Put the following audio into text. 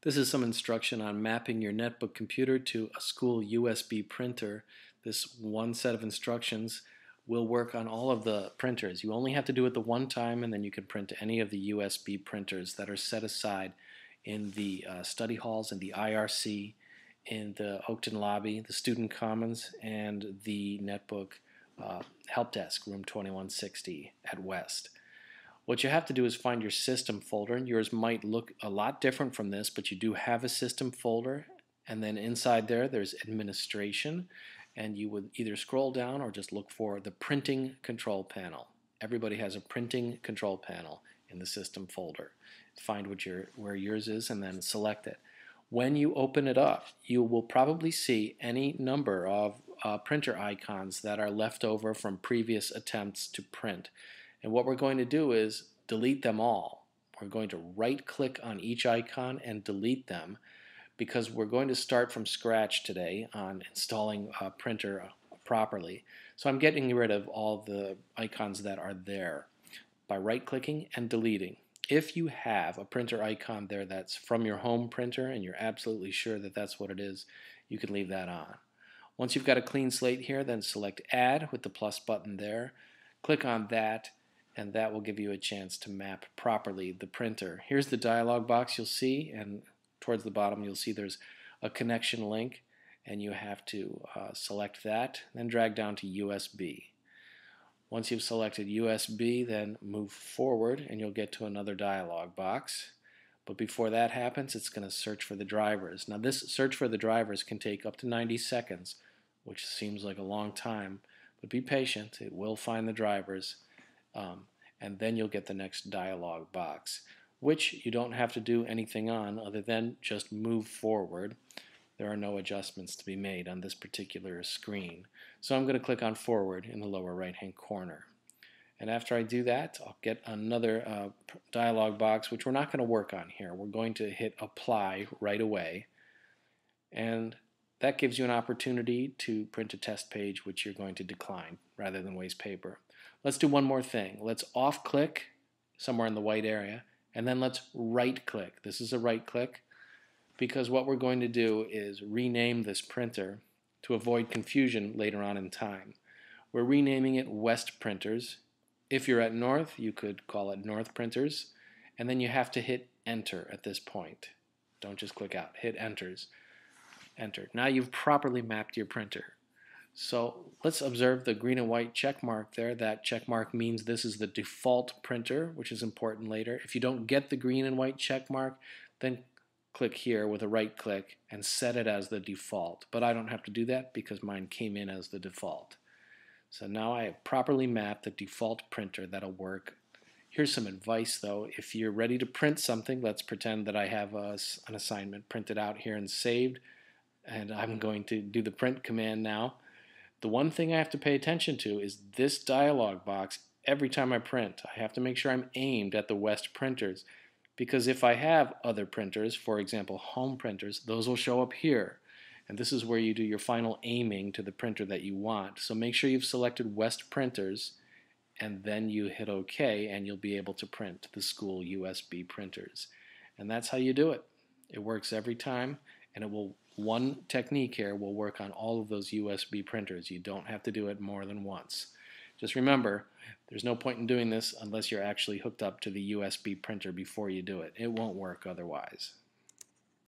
This is some instruction on mapping your netbook computer to a school USB printer. This one set of instructions will work on all of the printers. You only have to do it the one time, and then you can print to any of the USB printers that are set aside in the study halls, in the IRC, in the Oakton lobby, the student commons, and the netbook help desk, room 2160 at West. What you have to do is find your system folder. Yours might look a lot different from this, but you do have a system folder, and then inside there's administration, and you would either scroll down or just look for the printing control panel. Everybody has a printing control panel in the system folder. Find where yours is and then select it. When you open it up, you will probably see any number of printer icons that are left over from previous attempts to print. And what we're going to do is delete them all. We're going to right-click on each icon and delete them because we're going to start from scratch today on installing a printer properly. So I'm getting rid of all the icons that are there by right-clicking and deleting. If you have a printer icon there that's from your home printer and you're absolutely sure that that's what it is, you can leave that on. Once you've got a clean slate here, then select Add with the plus button there. Click on that, and that will give you a chance to map properly the printer. Here's the dialog box you'll see, and towards the bottom you'll see there's a connection link, and you have to select that, then drag down to USB. Once you've selected USB, then move forward and you'll get to another dialog box. But before that happens, it's going to search for the drivers. Now this search for the drivers can take up to 90 seconds, which seems like a long time, but be patient, it will find the drivers. And then you'll get the next dialog box, which you don't have to do anything on other than just move forward. There are no adjustments to be made on this particular screen. So I'm going to click on forward in the lower right hand corner. And after I do that, I'll get another dialog box, which we're not going to work on here. We're going to hit apply right away. And that gives you an opportunity to print a test page, which you're going to decline rather than waste paper. Let's do one more thing. Let's off-click somewhere in the white area, and then let's right-click. This is a right-click because what we're going to do is rename this printer to avoid confusion later on in time. We're renaming it West Printers. If you're at North, you could call it North Printers, and then you have to hit Enter at this point. Don't just click out. Hit Enter. Now you've properly mapped your printer. So let's observe the green and white check mark there. That check mark means this is the default printer, which is important later. If you don't get the green and white check mark, then click here with a right click and set it as the default. But I don't have to do that because mine came in as the default. So now I have properly mapped the default printer that'll work. Here's some advice though. If you're ready to print something, let's pretend that I have an assignment printed out here and saved, and I'm going to do the print command now. The one thing I have to pay attention to is this dialog box every time I print. I have to make sure I'm aimed at the West printers, because if I have other printers, for example home printers, those will show up here. And this is where you do your final aiming to the printer that you want. So make sure you've selected West printers, and then you hit OK, and you'll be able to print the school USB printers. And that's how you do it. It works every time, and one technique here will work on all of those USB printers. You don't have to do it more than once. Just remember, there's no point in doing this unless you're actually hooked up to the USB printer before you do it. It won't work otherwise.